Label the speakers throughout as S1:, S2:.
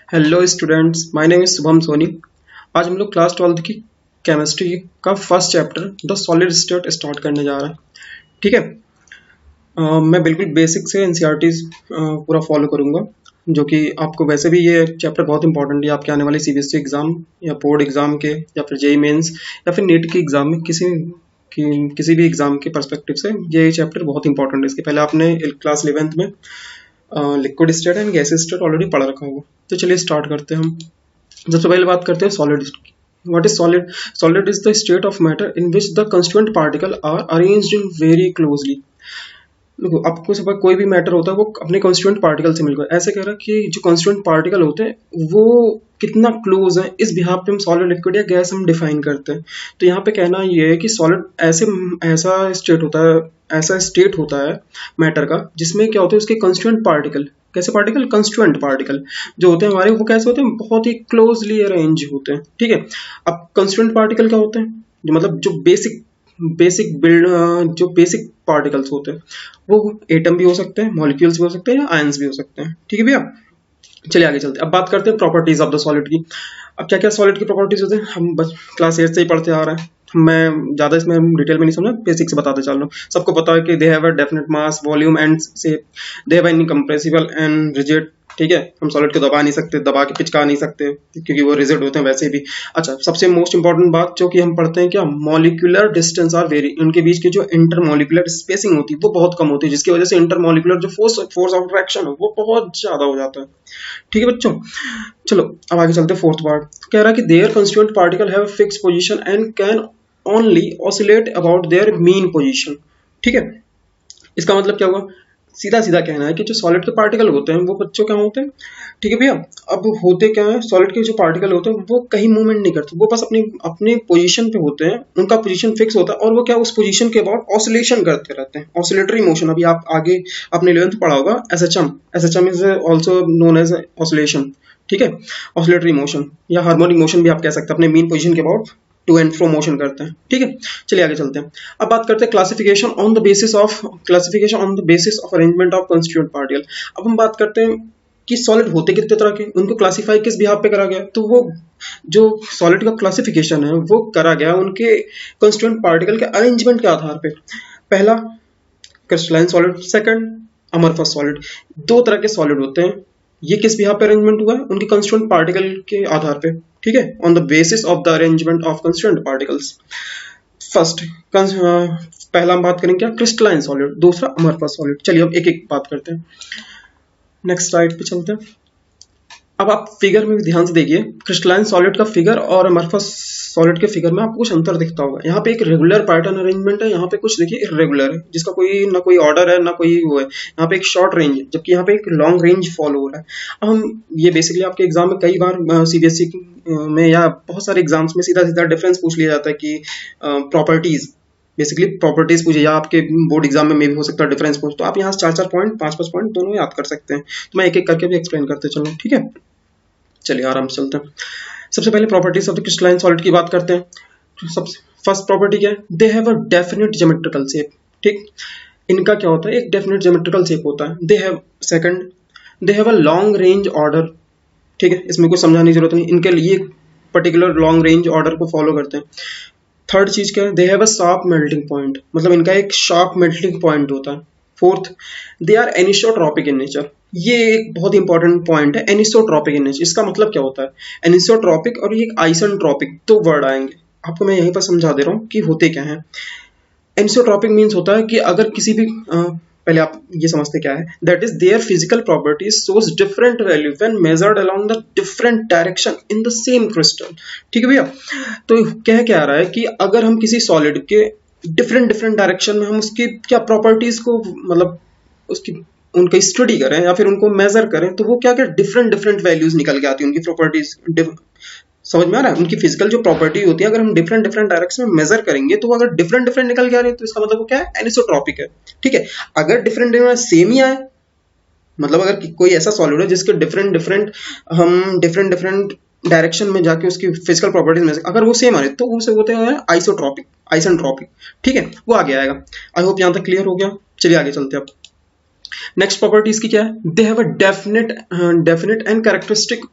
S1: Hello students, my name is Shubham Soni. आज हम लोग क्लास 12 की केमिस्ट्री का first chapter the solid state start करने जा रहे हैं। ठीक है। मैं बिल्कुल बेसिक से एनसीईआरटी पूरा फॉलो करूंगा, जो कि आपको वैसे भी ये चैप्टर बहुत इंपॉर्टेंट है आपके आने वाले सीबीएसई एग्जाम या बोर्ड एग्जाम के या फिर जेईई मेंस या फिर नीट के एग्जाम में किसी भी एग्जाम के पर्सपेक्टिव से ये चैप्टर बहुत इंपॉर्टेंट है। इसके पहले आपने क्लास 11th में liquid state and gas state already पढ़ रखा होगा। तो चलिए स्टार्ट करते हैं हम। सबसे पहले बात करते हैं solid. What is solid? Solid is the state of matter in which the constituent particle are arranged in very closely. देखो, आपको सब कोई भी मैटर होता है वो अपने कॉन्स्टिट्यूएंट पार्टिकल से मिलकर, ऐसे कह रहा है कि जो कॉन्स्टिट्यूएंट पार्टिकल होते हैं वो कितना क्लोज है, इस बिहाफ पे हम सॉलिड, लिक्विड या गैस हम डिफाइन करते हैं। तो यहाँ पे कहना ये है कि सॉलिड ऐसा स्टेट होता है मैटर का जिसमें क्या होता है, उसके कॉन्स्टिट्यूएंट पार्टिकल, कैसे पार्टिकल, कंस्टिट्यूएंट पार्टिकल जो होते हैं हमारे, वो कैसे होते हैं, बहुत ही क्लोजली अरेंज होते हैं। ठीक है। अब कंस्टिट्यूएंट पार्टिकल क्या होते हैं? जो मतलब जो बेसिक पार्टिकल्स होते हैं, वो एटम भी हो सकते हैं, मॉलिक्यूल्स भी हो सकते हैं या आयंस भी हो सकते हैं। ठीक है भैया, चलिए आगे चलते हैं। अब बात करते हैं प्रॉपर्टीज ऑफ द सॉलिड की। अब क्या क्या सॉलिड की प्रॉपर्टीज होते हैं, हम बस क्लास 8 से ही पढ़ते आ रहे हैं, मैं ज्यादा इसमें डिटेल में नहीं समझा, बेसिक से बताते चल रहा हूँ। सबको पता है कि दे have a definite mass, volume and shape, they have incompressible and rigid. ठीक है, हम सॉलिड को दबा नहीं सकते, दबा के पिचका नहीं सकते क्योंकि वो रिजिड होते हैं वैसे भी। अच्छा, सबसे मोस्ट इंपॉर्टेंट बात जो कि हम पढ़ते हैं, क्या मॉलिक्यूलर डिस्टेंस आर वेरी, उनके बीच की जो इंटरमॉलिक्यूलर स्पेसिंग होती है वो बहुत कम होती है, जिसकी वजह से इंटरमॉलिक्यूलर जो फोर्स ऑफ अट्रैक्शन है वो बहुत ज्यादा हो जाता है। ठीक है बच्चों, चलो अब आगे चलते हैं। फोर्थ पार्ट कह रहा है कि their constituent particle have fixed position and can only oscillate about their mean position. ठीक है, इसका मतलब क्या हुआ, सीधा सीधा कहना है कि जो सॉलिड के पार्टिकल होते हैं वो बच्चों क्या होते हैं। ठीक है भैया, अब होते क्या है, सॉलिड के जो पार्टिकल होते हैं वो कहीं मूवमेंट नहीं करते, वो बस अपने अपने पोजीशन पे होते हैं, उनका पोजीशन फिक्स होता है और वो क्या उस पोजीशन के बाद ऑसिलेशन करते रहते हैं, ऑसिलेटरी मोशन। अभी आप आगे आपने 11th पढ़ा होगा, SHM is also known as oscillation. ठीक है, ऑसिलेटरी मोशन या हार्मोनिक मोशन भी आप कह सकते हैं, अपने मीन पोजीशन के बाद टू एंड फ्रो मोशन करते हैं। ठीक है, चलिए आगे चलते हैं। अब बात करते हैं classification on the basis of arrangement of constituent particle. अब हम बात करते हैं कि सॉलिड होते कितने तरह के, उनको क्लासिफाई किस बिहाफ पे करा गया। तो वो जो सॉलिड का क्लासिफिकेशन है वो करा गया उनके कंस्टिट्यूएंट पार्टिकल के अरेंजमेंट के आधार पे। पहला crystalline solid, second amorphous solid. दो तरह के सॉलिड होते हैं, ये किस बिहाफ पे अरेंजमेंट हुआ है, उनके कंस्टिट्यूएंट पार्टिकल के आधार पे। ठीक है, on the basis of the arrangement of constituent particles. First पहला हम बात करेंगे क्या, क्रिस्टलाइन सॉलिड, दूसरा अमरफस सॉलिड। चलिए अब एक एक बात करते हैं, नेक्स्ट स्लाइड पे चलते हैं। अब आप फिगर में भी ध्यान से देखिए, क्रिस्टलाइन सॉलिड का फिगर और अमरफस सॉलिड के फिगर में आपको कुछ अंतर दिखता होगा। यहाँ पे एक रेगुलर पैटर्न अरेंजमेंट है, यहाँ पे कुछ देखिए इरेगुलर है, जिसका कोई ना कोई ऑर्डर है ना कोई वो है। यहाँ पे एक शॉर्ट रेंज है जबकि यहाँ पे एक लॉन्ग रेंज फॉलो हो रहा है। अब हम ये बेसिकली आपके एग्जाम में कई बार सीबीएसई में या बहुत सारे एग्जाम्स में सीधा सीधा डिफरेंस पूछ लिया जाता है कि प्रॉपर्टीज, बेसिकली प्रॉपर्टीज पूछे, या आपके बोर्ड एग्जाम में भी हो सकता है डिफरेंस पूछ, तो आप यहाँ 4-4 पॉइंट 5-5 पॉइंट दोनों याद कर सकते हैं। तो मैं एक एक करके भी एक्सप्लेन करते चलो। ठीक है, चलिए आराम से चलते हैं। सबसे पहले properties of the crystalline solid की बात करते हैं। सबसे फर्स्ट प्रॉपर्टी क्या है, they have a definite geometrical shape. ठीक, इनका क्या होता है, एक डेफिनेट ज्योमेट्रिकल शेप होता है। They have a long range order. ठीक है, इसमें कुछ समझाने की जरूरत नहीं, इनके लिए पर्टिकुलर लॉन्ग रेंज ऑर्डर को फॉलो करते हैं। थर्ड चीज क्या है, they have a sharp melting point, मतलब इनका एक शार्प मेल्टिंग पॉइंट होता है। Fourth, they are anisotropic in nature. ये एक बहुत इंपॉर्टेंट पॉइंट है, एनिसोट्रॉपिक इन नेचर। इसका मतलब क्या होता है, एनिसोट्रॉपिक और ये आइसेंट्रॉपिक दो वर्ड आएंगे, आपको मैं यहीं पर समझा दे रहा हूँ कि होते क्या है। एनिसोट्रॉपिक मीन्स होता है कि अगर किसी भी पहले आप ये समझते क्या है, that is there physical properties shows different value when measured along the different direction in the same crystal. ठीक है भैया, तो क्या रहा है कि अगर हम किसी सॉलिड के डिफरेंट डायरेक्शन में हम उसकी क्या प्रॉपर्टीज को, मतलब उसकी उनका स्टडी करें या फिर उनको मेजर करें, तो वो क्या क्या डिफरेंट वैल्यूज निकल के आती है उनकी प्रॉपर्टीज। समझ में आ रहा है, उनकी फिजिकल जो प्रॉपर्टी होती है अगर हम डिफरेंट डायरेक्शन में मेजर करेंगे तो वो अगर डिफरेंट निकल के आ रही है तो इसका मतलब वो क्या है, एनिसोट्रॉपिक है। ठीक है, अगर डिफरेंट सेम ही आए, मतलब अगर कोई ऐसा सॉलिड है जिसके डिफरेंट डायरेक्शन में जाके उसकी फिजिकल प्रॉपर्टीज में अगर वो सेम आ रहे तो उसे होते हैं आइसेंट्रॉपिक। ठीक है, वो आगे आएगा। आई होप यहां तक क्लियर हो गया। चलिए आगे चलते हैं। अब नेक्स्ट प्रॉपर्टीज की क्या है, they have a definite and characteristic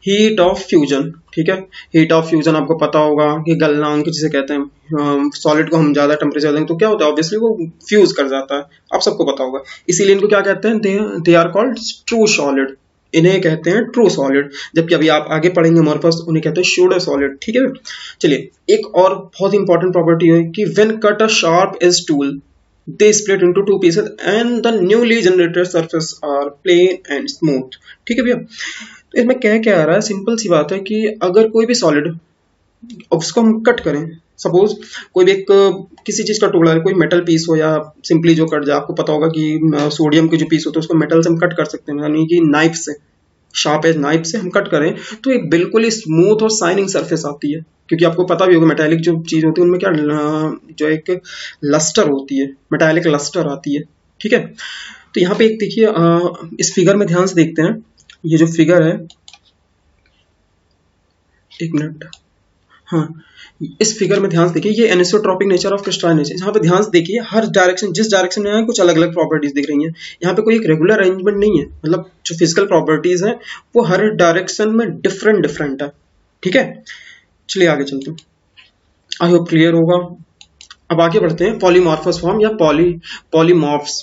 S1: heat of fusion, ठीक है। हीट ऑफ फ्यूजन आपको पता होगा कि गलनांक जिसे कहते हैं, सॉलिड को हम ज्यादा टेम्परेचर देंगे तो क्या होता है, ऑब्वियसली वो फ्यूज कर जाता है, आप सबको पता होगा। इसीलिए इनको क्या कहते हैं, they are called true solid, इन्हें कहते हैं ट्रू सॉलिड। जबकि अभी आप आगे पढ़ेंगे अमॉर्फस, उन्हें कहते हैं स्यूडो सॉलिड, ठीक है। चलिए, एक और बहुत इंपॉर्टेंट प्रॉपर्टी है कि when cut a sharp edge tool they split into two pieces and the newly generated surface are plain and smooth, ठीक है भैया। तो इसमें क्या आ रहा है, सिंपल सी बात है कि अगर कोई भी सॉलिड उसको हम कट करें, सपोज कोई भी एक किसी चीज का टुकड़ा है, कोई मेटल पीस हो या सिंपली जो कट जाए, आपको पता होगा कि सोडियम के जो पीस होते हैं उसको मेटल से हम कट कर सकते हैं, यानी कि नाइफ से, शार्प एज नाइफ से हम कट करें तो एक बिल्कुल ही स्मूथ और शाइनिंग सरफेस आती है। क्योंकि आपको पता भी होगा मेटालिक जो चीज होती है उनमें क्या जो एक लस्टर होती है, मेटालिक लस्टर आती है, ठीक है। तो यहाँ पे एक देखिए, इस फिगर में ध्यान से देखते हैं, ये जो फिगर है, एक मिनट, हाँ, इस फिगर में ध्यान से देखिए, ये anisotropic nature of crystalline nature. यहाँ पे ध्यान से देखिए, हर डायरेक्शन, जिस डायरेक्शन में है कुछ अलग अलग प्रॉपर्टीज दिख रही हैं। यहाँ पे कोई एक रेगुलर अरेंजमेंट नहीं है, मतलब जो फिजिकल प्रॉपर्टीज हैं वो हर डायरेक्शन में डिफरेंट डिफरेंट है, ठीक है। चलिए आगे चलते हैं, आई होप क्लियर होगा। अब आगे बढ़ते हैं, पॉलीमॉर्फस फॉर्म या पॉलीमॉर्फ्स।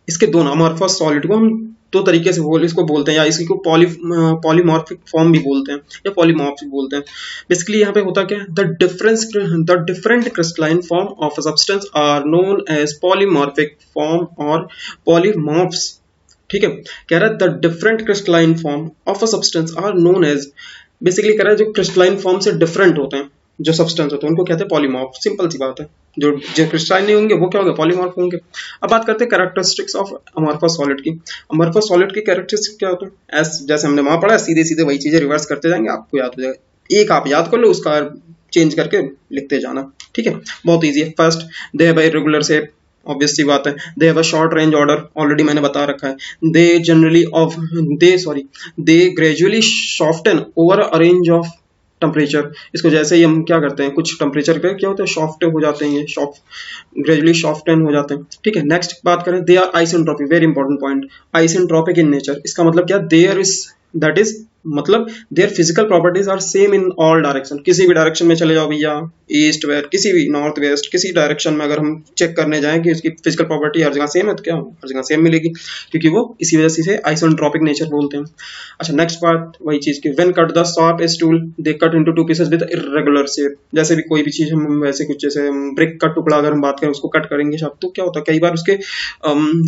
S1: इसके दोनों, अमॉर्फस सॉलिड को हम दो तरीके से इसको बोलते हैं, या इसी को पॉलीमॉर्फिक फॉर्म भी बोलते हैं या पॉलीमॉर्फ्स भी बोलते हैं। बेसिकली यहाँ पे होता क्या है, the different crystalline form of a substance are known as polymorphic form और पॉलीमॉर्फ्स, ठीक है। कह रहा है the different crystalline form of a substance are known as, basically कह रहा है जो क्रिस्टलाइन फॉर्म से डिफरेंट होते हैं, जो सब्सटेंस होते हैं उनको कहते हैं पॉलीमॉर्फ। सिंपल सी बात है, जो क्रिस्टलाइन नहीं होंगे वो क्या होंगे, पॉलीमॉर्फ होंगे। अब बात करते हैं कैरेक्टरिस्टिक्स ऑफ अमॉर्फस सॉलिड की। अमॉर्फस सॉलिड की कैरेक्टरिस्टिक्स क्या होते हैं, जैसे हमने वहां पढ़ा, सीधे सीधे वही चीजें रिवर्स करते जाएंगे, आपको याद हो जाएगा। एक आप याद कर लो, उसका चेंज करके लिखते जाना, ठीक है, बहुत ईजी है। First, they have irregular shape, obvious सी बात है। They have a short range order, already मैंने बता रखा है। They gradually soften over a range of temperature. इसको जैसे ही हम क्या करते हैं, कुछ टेम्परेचर पे क्या होता है, सॉफ्ट हो जाते हैं, ये ग्रेजुअली सॉफ्टन हो जाते हैं, ठीक है। नेक्स्ट बात करें, they are isotropic, very important point, isotropic in nature. इसका मतलब क्या, देयर इज, दैट इज मतलब their physical properties are same in all direction. किसी भी डायरेक्शन में चले जाओ भैया, ईस्ट वेस्ट, किसी भी नॉर्थ वेस्ट, किसी डायरेक्शन में अगर हम चेक करने जाएं कि उसकी फिजिकल प्रॉपर्टी हर जगह सेम है, तो क्या हर जगह सेम मिलेगी, क्योंकि वो इसी वजह से आइसोट्रोपिक नेचर बोलते हैं। अच्छा, नेक्स्ट पार्ट वही चीज की, when cut the sharp edge tool they cut into two pieces with irregular shape. जैसे भी कोई भी चीज हम वैसे कुछ, जैसे ब्रिक का टुकड़ा अगर हम बात करें, उसको कट करेंगे शार्प, तो क्या होता है, कई बार उसके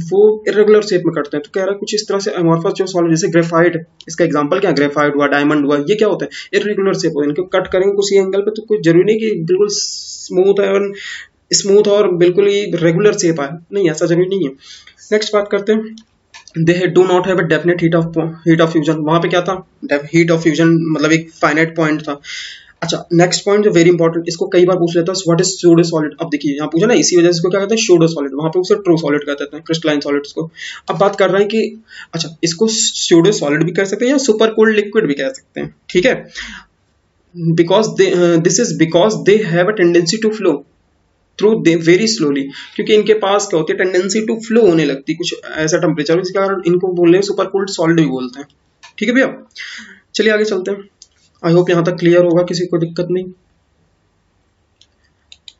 S1: वो इर्रेगुलर शेप में कटते हैं। तो कह रहा है कुछ इस तरह से अमॉर्फस जो सॉलिड, जैसे ग्रेफाइट, इसका एग्जांपल क्या है, ग्रेफाइट हुआ, डायमंड हुआ, ये क्या होता है, इर्रेगुलर शेप होता है। इनको कट करेंगे कुछ एंगल पे, तो कोई जरूरी नहीं कि बिल्कुल स्मूथ और बिल्कुल ही रेगुलर शेप आए, नहीं, ऐसा जरूरी नहीं है। नेक्स्ट बात करते हैं, they do not have a definite heat of fusion. वहां पे क्या था, हीट ऑफ फ्यूजन मतलब एक फाइनाइट पॉइंट था। अच्छा, नेक्स्ट पॉइंट जो वेरी इंपॉर्टेंट, इसको कई बार पूछ लेता है, व्हाट इज स्यूडो सॉलिड। अब देखिए यहाँ पूछा ना, इसी वजह से इसको क्या कहते हैं, स्यूडो सॉलिड, वहां पे उसे ट्रू सॉलिड कहते हैं, क्रिस्टलाइन सॉलिड्स को। अब बात कर रहे हैं कि अच्छा, इसको स्यूडो सॉलिड भी कह सकते हैं या सुपर कूल्ड लिक्विड भी कह सकते हैं, ठीक है। This is because they have a tendency to flow through they very slowly, क्योंकि इनके पास क्या होती है, टेंडेंसी टू फ्लो होने लगती है, कुछ ऐसा टेम्परेचर, इसके कारण इनको बोलने सुपर कूल्ड सॉलिड भी बोलते हैं, ठीक है भैया। चलिए आगे चलते हैं, आई होप यहां तक क्लियर होगा, किसी को दिक्कत नहीं।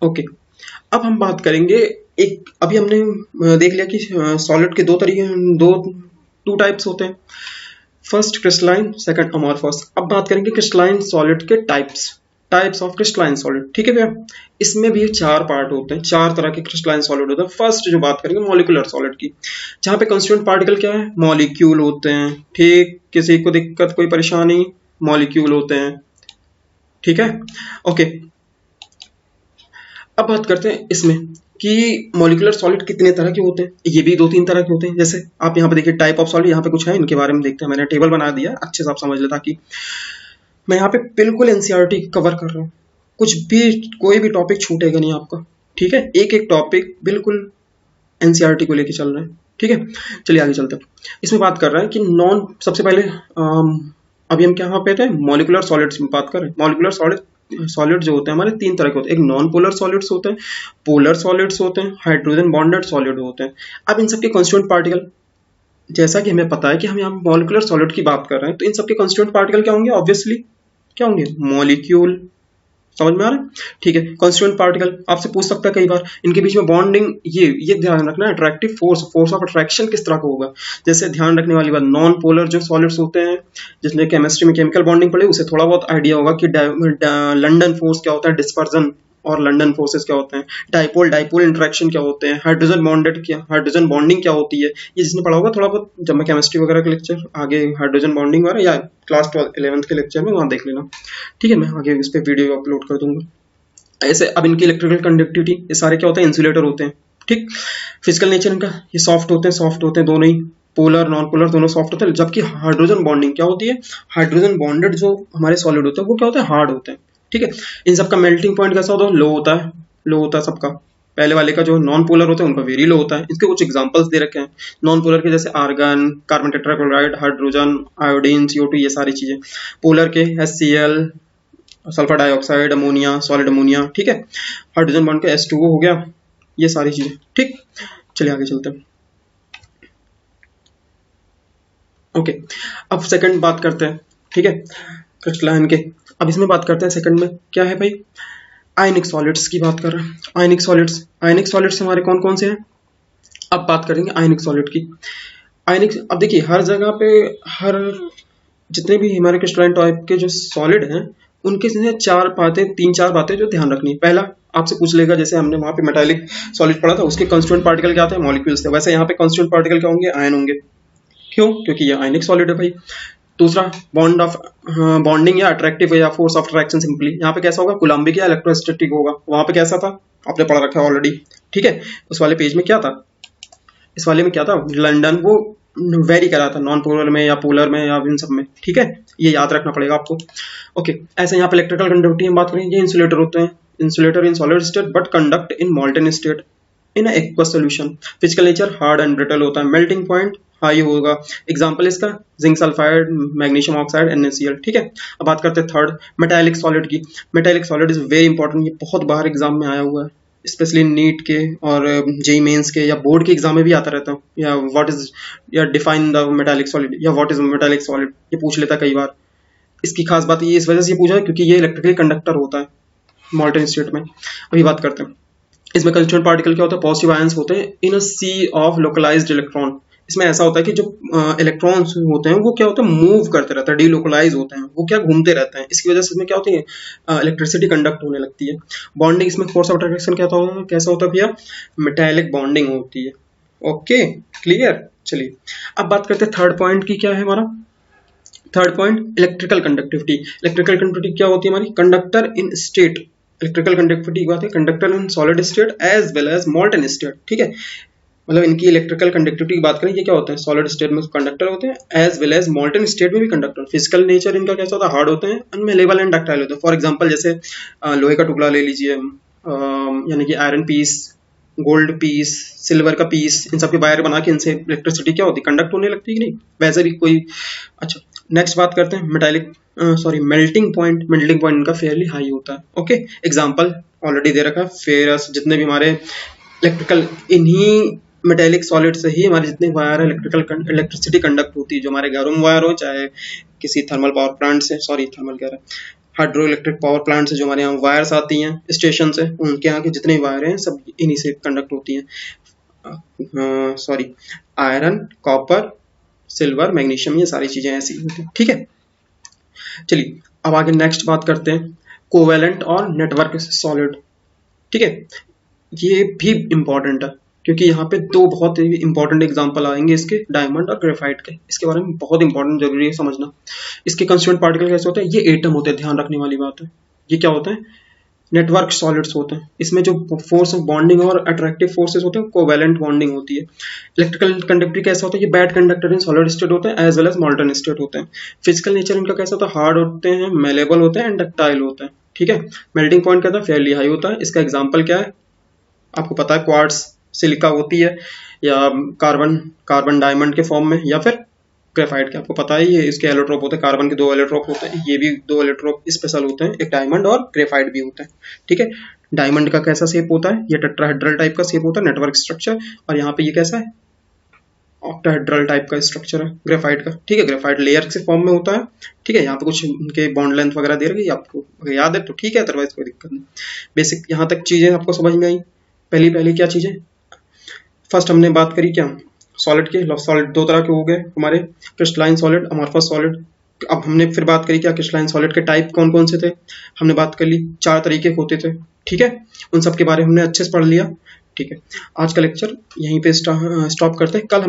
S1: ओके, अब हम बात करेंगे, एक अभी हमने देख लिया कि सॉलिड के टू टाइप्स होते हैं, फर्स्ट क्रिस्टलाइन, सेकंड अमॉर्फस। अब बात करेंगे क्रिस्टलाइन सॉलिड के टाइप्स ऑफ क्रिस्टलाइन सॉलिड, ठीक है भैया। इसमें भी 4 पार्ट होते हैं, 4 तरह के क्रिस्टलाइन सॉलिड होते हैं। फर्स्ट जो बात करेंगे मॉलिक्यूलर सॉलिड की, जहां पे कंस्टिट्यूएंट पार्टिकल क्या है, मॉलिक्यूल होते हैं, ठीक, किसी को दिक्कत कोई परेशानी, मॉलिक्यूल होते हैं, ठीक है, ओके। अब बात करते हैं इसमें कि मॉलिक्यूलर सॉलिड कितने तरह के होते हैं। ये भी 2-3 तरह के होते हैं। जैसे आप यहाँ पे देखिए टाइप ऑफ सॉलिड, यहाँ पे कुछ है, इनके बारे में देखते हैं, मैंने टेबल बना दिया अच्छे से, आप समझ ले, ताकि मैं यहाँ पे बिल्कुल एनसीईआरटी कवर कर रहा हूँ, कोई भी टॉपिक छूटेगा नहीं आपका, ठीक है। एक एक टॉपिक बिल्कुल एनसीईआरटी को लेके चल रहे हैं, ठीक है। चलिए आगे चलते हैं। इसमें बात कर रहे हैं कि सबसे पहले अभी हम क्या पे थे, मॉलिक्यूलर सॉलिड्स में बात करें। मॉलिक्यूलर सॉलिड जो होते हैं हमारे 3 तरह के होते हैं, एक नॉन पोलर सॉलिड्स होते हैं, पोलर सॉलिड्स होते हैं, हाइड्रोजन बॉन्डेड सॉलिड होते हैं। अब इन सबके कॉन्स्टिट्यूएंट पार्टिकल जैसा कि हमें पता है कि हम यहाँ मॉलिक्यूलर सॉलिड की बात कर रहे हैं, तो इन सबके कॉन्स्टिट्यूएंट पार्टिकल क्या होंगे? ऑब्वियसली क्या होंगे? मॉलिक्यूल। समझ में आ रहा है? ठीक है। कॉन्स्टिट्यूएंट पार्टिकल आपसे पूछ सकता है कई बार, इनके बीच में बॉन्डिंग, ये ध्यान रखना, attractive force, force of attraction किस तरह का होगा। जैसे ध्यान रखने वाली बात, नॉन पोलर जो सॉलिड्स होते हैं, जिसने केमिस्ट्री में केमिकल बॉन्डिंग पढ़ी, उसे थोड़ा बहुत आइडिया होगा कि लंडन फोर्स क्या होता है, डिस्पर्जन और लंडन फोर्सेस क्या होते हैं, डाइपोल डाइपोल इंटरेक्शन क्या होते हैं, हाइड्रोजन बॉन्डिंग क्या होती है, ये जिसने पढ़ा होगा थोड़ा बहुत, जब मैं केमिस्ट्री वगैरह के लेक्चर आगे हाइड्रोजन बॉन्डिंग वगैरह या क्लास 11th के लेक्चर में वहाँ देख लेना। ठीक है, मैं आगे इस पर वीडियो अपलोड कर दूंगा। ऐसे अब इनकी इलेक्ट्रिकल कंडक्टिविटी, ये सारे क्या होते हैं? इंसुलेटर होते हैं। ठीक। फिजिकल नेचर इनका, ये सॉफ्ट होते हैं दोनों ही, पोलर नॉन पोलर दोनों सॉफ्ट होते हैं। जबकि हाइड्रोजन बॉन्डिंग क्या होती है? हाइड्रोजन बॉन्डेड जो हमारे सॉलिड होते हैं वो क्या होते हैं? हार्ड होते हैं। ठीक है। इन सबका मेल्टिंग पॉइंट कैसा होता है? लो होता है। लो होता है सबका। पहले वाले का जो नॉन पोलर होता है उनका वेरी लो होता है। इसके कुछ एग्जांपल्स दे रखे हैं नॉन पोलर के, जैसे argon, carbon tetrachloride, hydrogen, iodine, CO2, ये सारी चीजें। पोलर के HCl, sulphur dioxide, ammonia, solid ammonia. ठीक है। हाइड्रोजन बॉन्ड का H2O हो गया, ये सारी चीजें। ठीक। चलिए आगे चलते हैं। ओके, अब सेकंड बात करते हैं। ठीक है, क्रिस्टलाइन के। अब इसमें बात करते हैं सेकंड में क्या है भाई? आयनिक सॉलिड्स की बात कर रहे हैं। आयनिक सॉलिड्स हमारे कौन कौन से हैं? अब बात करेंगे आयनिक सॉलिड की। आयनिक, अब देखिए हर जगह पे, हर जितने भी हमारे क्रिस्टलाइन टाइप के जो सॉलिड हैं, उनके से तीन चार बातें जो ध्यान रखनी है। पहला आपसे पूछ लेगा, जैसे हमने वहां पे मेटालिक सॉलिड पढ़ा था, उसके कॉन्स्टिट्यूएंट पार्टिकल क्या थे? मॉलिक्यूल्स थे। वैसे यहाँ पे कॉन्स्टिट्यूएंट पार्टिकल क्या होंगे? आयन होंगे। क्यों? क्योंकि ये आयनिक सॉलिड है भाई। दूसरा, बॉन्डिंग या अट्रैक्टिव या फोर्स ऑफ अट्रैक्शन, सिंपली यहाँ पे कैसा होगा? कूलम्बिक या इलेक्ट्रोस्टैटिक होगा। वहां पे कैसा था? आपने पढ़ रखा है ऑलरेडी। ठीक है। उस वाले पेज में क्या था? इस वाले में क्या था? लंदन वो वेरी करा था नॉन पोलर में या पोलर में या इन सब में। ठीक है, ये याद रखना पड़ेगा आपको। ओके, ऐसे यहाँ पे इलेक्ट्रिकल कंडक्टिविटी हम बात करें, ये इंसुलेटर होते हैं। Insulator in solid state but conduct in मॉल्टन state in aqueous solution. Physical nature hard and brittle होता है। मेल्टिंग पॉइंट हाई होगा। एग्जांपल इसका zinc sulphide, magnesium oxide, NaCl। ठीक है। अब बात करते हैं थर्ड, मेटालिक सॉलिड की। Metallic solid is very important, ये बहुत बाहर एग्जाम में आया हुआ है, स्पेशली नीट के और जेई मेंस के या बोर्ड के एग्जाम में भी आता रहता है। या व्हाट इज, या डिफाइन द मेटालिक सॉलिड, या व्हाट इज मेटालिक सॉलिड, ये पूछ लेता कई बार। इसकी खास बात ये इस वजह से पूछा है क्योंकि ये इलेक्ट्रिकली कंडक्टर होता है मॉल्टन स्टेट में। अभी बात करते हैं इसमें कंस्टिट्यूएंट पार्टिकल क्या होता है? पॉजिटिव आयंस होते हैं इन अ सी ऑफ लोकलाइज्ड इलेक्ट्रॉन। इसमें ऐसा होता है कि जो इलेक्ट्रॉन्स होते हैं वो क्या होते हैं? मूव करते रहते हैं, डीलोकलाइज होते हैं, वो क्या घूमते रहते हैं। इसकी वजह से इसमें क्या होती है? इलेक्ट्रिसिटी कंडक्ट होने लगती है। बॉन्डिंग, इसमें फोर्स ऑफ अट्रैक्शन क्या होता है? कैसा होता है भैया? मेटालिक बॉन्डिंग होती है। Okay, clear. चलिए अब बात करते हैं थर्ड पॉइंट की। क्या है हमारा third point? Electrical conductivity. Electrical conductivity क्या होती है हमारी? Conductor in state. Electrical conductivity की बात है, conductor in solid state as well as molten state. ठीक है, मतलब इनकी इलेक्ट्रिकल कंडक्टिविटी की बात करें, ये क्या होते हैं? सॉलिड स्टेट में कंडक्टर होते हैं as well as molten state में भी कंडक्टर। फिजिकल नेचर इनका कैसा होता है? हार्ड होते हैं, अनमेलेबल एंड डक्टाइल होते हैं। फॉर एग्जांपल जैसे लोहे का टुकड़ा ले लीजिए, यानी कि iron piece, gold piece, silver का पीस, इन सब के वायर बना के इनसे इलेक्ट्रिसिटी क्या होती है? कंडक्ट होने लगती है कि नहीं? वैसे भी कोई। अच्छा, नेक्स्ट बात करते हैं मेल्टिंग पॉइंट। मेल्टिंग पॉइंट इनका फेयरली हाई होता है। ओके, एग्जांपल ऑलरेडी दे रखा है, फेरस, जितने भी हमारे इलेक्ट्रिकल, इन्हीं मेटेलिक सॉलिड से ही हमारे जितने वायर है इलेक्ट्रिसिटी कंडक्ट होती है। जो हमारे घरों में वायर हो, चाहे किसी थर्मल पावर प्लांट से, थर्मल कह रहा है, हाइड्रो इलेक्ट्रिक पावर प्लांट से जो हमारे यहाँ वायर्स आती हैं स्टेशन से, उनके यहाँ के जितने वायर हैं सब इन्हीं से कंडक्ट होती हैं। आयरन, कॉपर, सिल्वर, मैग्नीशियम, ये सारी चीजें ऐसी होती हैं। ठीक है, चलिए अब आगे नेक्स्ट बात करते हैं कोवेलेंट और नेटवर्क सॉलिड। ठीक है, ये भी इंपॉर्टेंट है क्योंकि यहाँ पे दो बहुत ही इंपॉर्टेंट एग्जांपल आएंगे इसके, डायमंड और ग्रेफाइट के। इसके बारे में बहुत इंपॉर्टेंट, जरूरी है समझना। इसके कंस्टिट्यूएंट पार्टिकल कैसे होते हैं? ये एटम होते हैं, ध्यान रखने वाली बात है। ये क्या होते हैं? नेटवर्क सॉलिड्स होते हैं। इसमें जो फोर्स ऑफ बॉन्डिंग और अट्रैक्टिव फोर्सेस होते हैं, कोवेलेंट बॉन्डिंग होती है। इलेक्ट्रिकल कंडक्टिविटी कैसा होता है? ये bad conductor in solid state होते हैं as well as molten state होते हैं। फिजिकल नेचर इनका कैसा होता है? हार्ड होते हैं, मेलेबल होते हैं एंड डक्टाइल होते हैं। ठीक है, मेल्टिंग पॉइंट क्या था? फेयरली हाई होता है। इसका एग्जाम्पल क्या है? आपको पता है, क्वार्ट्स, सिलिका होती है, या कार्बन डायमंड के फॉर्म में, या फिर ग्रेफाइट के। आपको पता है ये इसके एलोट्रोप होते हैं, कार्बन के 2 एलोट्रोप होते हैं, ये भी 2 एलोट्रोप स्पेशल होते हैं, एक डायमंड और ग्रेफाइट भी होता है। ठीक है, डायमंड का कैसा शेप होता है? ये टेट्राहेड्रल टाइप का शेप होता है, नेटवर्क स्ट्रक्चर। और यहाँ पे ये कैसा है? ऑक्टाहेड्रल टाइप का स्ट्रक्चर है ग्रेफाइट का, ठीक है। ग्रेफाइट लेयर के फॉर्म में होता है, ठीक है। यहाँ पे कुछ उनके बॉन्ड लेंथ वगैरह दे रखी है, आपको अगर याद है तो ठीक है, अदरवाइज कोई दिक्कत नहीं। बेसिक यहाँ तक चीजें आपको समझ में आई। पहली पहली क्या चीजें, फर्स्ट हमने बात करी क्या, सॉलिड के। सॉलिड दो तरह के हो गए हमारे, क्रिस्टलाइन सॉलिड, अमॉर्फस सॉलिड। अब हमने फिर बात करी क्या, क्रिस्टलाइन सॉलिड के टाइप कौन कौन से थे, हमने बात कर ली 4 तरीके होते थे, ठीक है। उन सब के बारे में हमने अच्छे से पढ़ लिया, ठीक है। आज का लेक्चर यहीं पे स्टॉप करते हैं। कल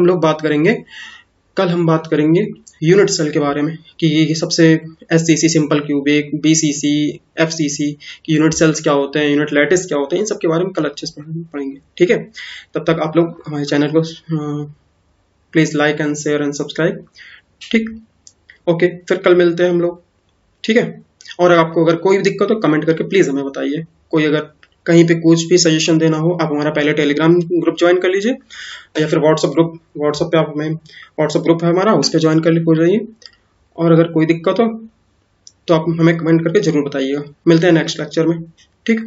S1: हम बात करेंगे यूनिट सेल के बारे में, कि ये सबसे SCC simple cubic, BCC, FCC की यूनिट सेल्स क्या होते हैं, यूनिट लैटिस क्या होते हैं, इन सब के बारे में कल अच्छे से पढ़ेंगे, ठीक है। तब तक आप लोग हमारे चैनल को please like and share and subscribe, ठीक। ओके, फिर कल मिलते हैं हम लोग, ठीक है। और आपको अगर कोई दिक्कत हो कमेंट करके प्लीज हमें बताइए। कोई अगर कहीं पे कुछ भी सजेशन देना हो, आप हमारा पहले टेलीग्राम ग्रुप ज्वाइन कर लीजिए, या फिर व्हाट्सएप पे आप हमें, व्हाट्सएप ग्रुप है हमारा, उस पर ज्वाइन हो जाइए। और अगर कोई दिक्कत हो तो आप हमें कमेंट करके जरूर बताइएगा। मिलते हैं नेक्स्ट लेक्चर में, ठीक।